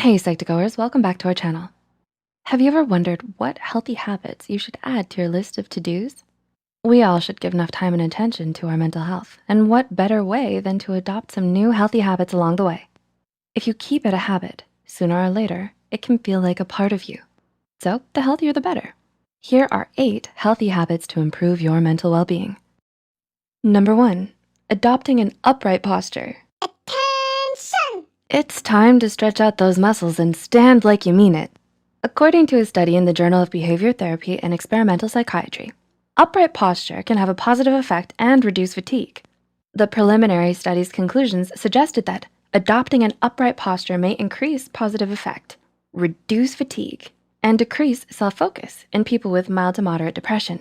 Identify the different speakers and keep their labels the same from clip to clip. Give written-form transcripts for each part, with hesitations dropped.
Speaker 1: Hey Psych2Goers, welcome back to our channel. Have you ever wondered what healthy habits you should add to your list of to-dos? We all should give enough time and attention to our mental health, and what better way than to adopt some new healthy habits along the way? If you keep it a habit, sooner or later, it can feel like a part of you. So the healthier the better. Here are 8 healthy habits to improve your mental well-being. Number 1, adopting an upright posture.
Speaker 2: Attention!
Speaker 1: It's time to stretch out those muscles and stand like you mean it. According to a study in the Journal of Behavior Therapy and Experimental Psychiatry, upright posture can have a positive effect and reduce fatigue. The preliminary study's conclusions suggested that adopting an upright posture may increase positive effect, reduce fatigue, and decrease self-focus in people with mild to moderate depression.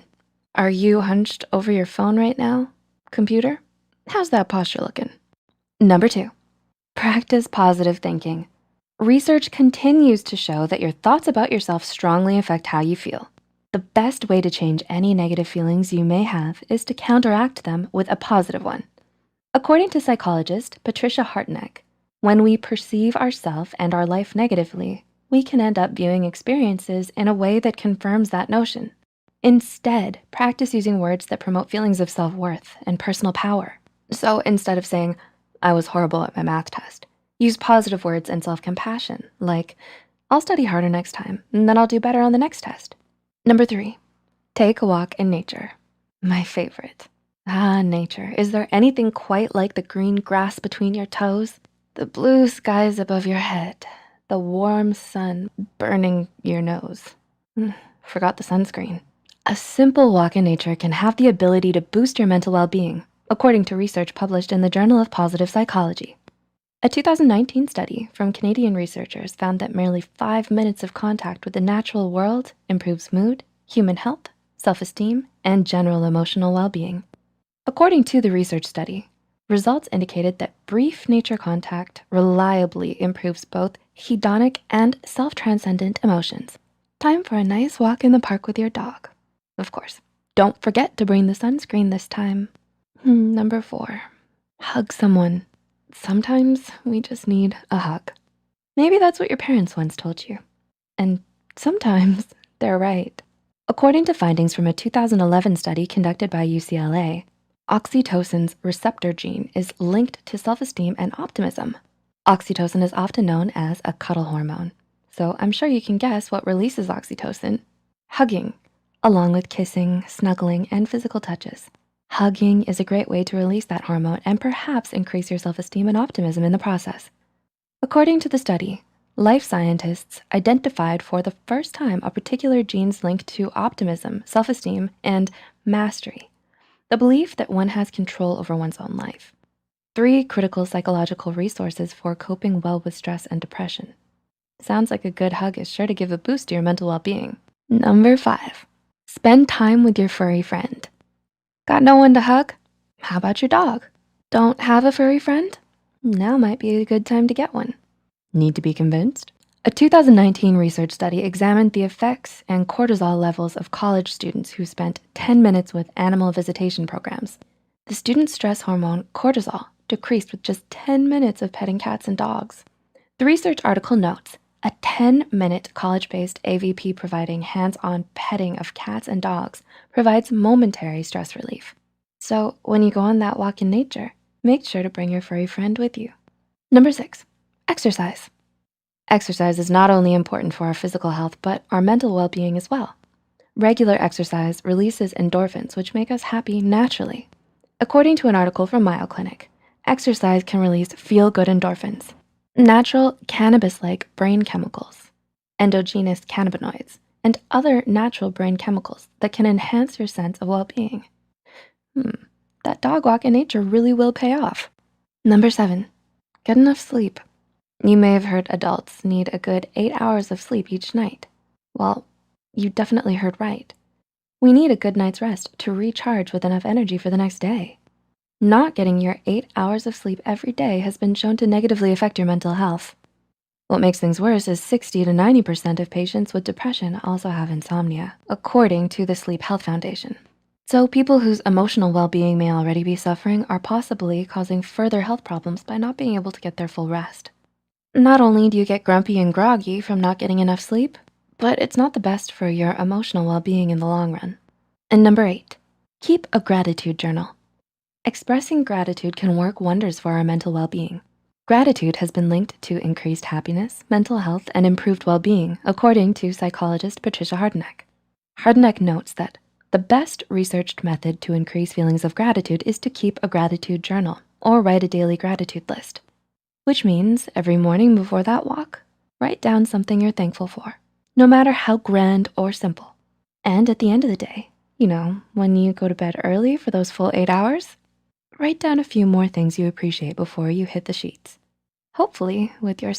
Speaker 1: Are you hunched over your phone right now, computer? How's that posture looking? Number 2, practice positive thinking. Research continues to show that your thoughts about yourself strongly affect how you feel. The best way to change any negative feelings you may have is to counteract them with a positive one. According to psychologist Patricia Hartnett, when we perceive ourselves and our life negatively, we can end up viewing experiences in a way that confirms that notion. Instead, practice using words that promote feelings of self-worth and personal power. So instead of saying, "I was horrible at my math test," use positive words and self-compassion, like, "I'll study harder next time, and then I'll do better on the next test." Number 3, take a walk in nature. My favorite. Nature. Is there anything quite like the green grass between your toes? The blue skies above your head, the warm sun burning your nose. Forgot the sunscreen. A simple walk in nature can have the ability to boost your mental well-being, according to research published in the Journal of Positive Psychology. A 2019 study from Canadian researchers found that merely 5 minutes of contact with the natural world improves mood, human health, self-esteem, and general emotional well-being. According to the research study, results indicated that brief nature contact reliably improves both hedonic and self-transcendent emotions. Time for a nice walk in the park with your dog. Of course, don't forget to bring the sunscreen this time. Number 4, hug someone. Sometimes we just need a hug. Maybe that's what your parents once told you. And sometimes they're right. According to findings from a 2011 study conducted by UCLA, oxytocin's receptor gene is linked to self-esteem and optimism. Oxytocin is often known as a cuddle hormone. So I'm sure you can guess what releases oxytocin: hugging, along with kissing, snuggling, and physical touches. Hugging is a great way to release that hormone and perhaps increase your self-esteem and optimism in the process. According to the study, life scientists identified for the first time a particular genes linked to optimism, self-esteem, and mastery, the belief that one has control over one's own life. 3 critical psychological resources for coping well with stress and depression. Sounds like a good hug is sure to give a boost to your mental well-being. Number 5, spend time with your furry friend. Got no one to hug? How about your dog? Don't have a furry friend? Now might be a good time to get one. Need to be convinced? A 2019 research study examined the effects and cortisol levels of college students who spent 10 minutes with animal visitation programs. The student stress hormone cortisol decreased with just 10 minutes of petting cats and dogs. The research article notes, a 10-minute college-based AVP providing hands-on petting of cats and dogs provides momentary stress relief. So when you go on that walk in nature, make sure to bring your furry friend with you. Number 6, exercise. Exercise is not only important for our physical health, but our mental well-being as well. Regular exercise releases endorphins, which make us happy naturally. According to an article from Mayo Clinic, exercise can release feel-good endorphins, natural cannabis-like brain chemicals, endogenous cannabinoids, and other natural brain chemicals that can enhance your sense of well-being. That dog walk in nature really will pay off. Number 7, get enough sleep. You may have heard adults need a good 8 hours of sleep each night. Well, you definitely heard right. We need a good night's rest to recharge with enough energy for the next day. Not getting your 8 hours of sleep every day has been shown to negatively affect your mental health. What makes things worse is 60 to 90% of patients with depression also have insomnia, according to the Sleep Health Foundation. So people whose emotional well-being may already be suffering are possibly causing further health problems by not being able to get their full rest. Not only do you get grumpy and groggy from not getting enough sleep, but it's not the best for your emotional well-being in the long run. And number 8, keep a gratitude journal. Expressing gratitude can work wonders for our mental well-being. Gratitude has been linked to increased happiness, mental health, and improved well-being, according to psychologist Patricia Hardeneck. Hardeneck notes that the best researched method to increase feelings of gratitude is to keep a gratitude journal or write a daily gratitude list, which means every morning before that walk, write down something you're thankful for, no matter how grand or simple. And at the end of the day, when you go to bed early for those full 8 hours, write down a few more things you appreciate before you hit the sheets. Hopefully with your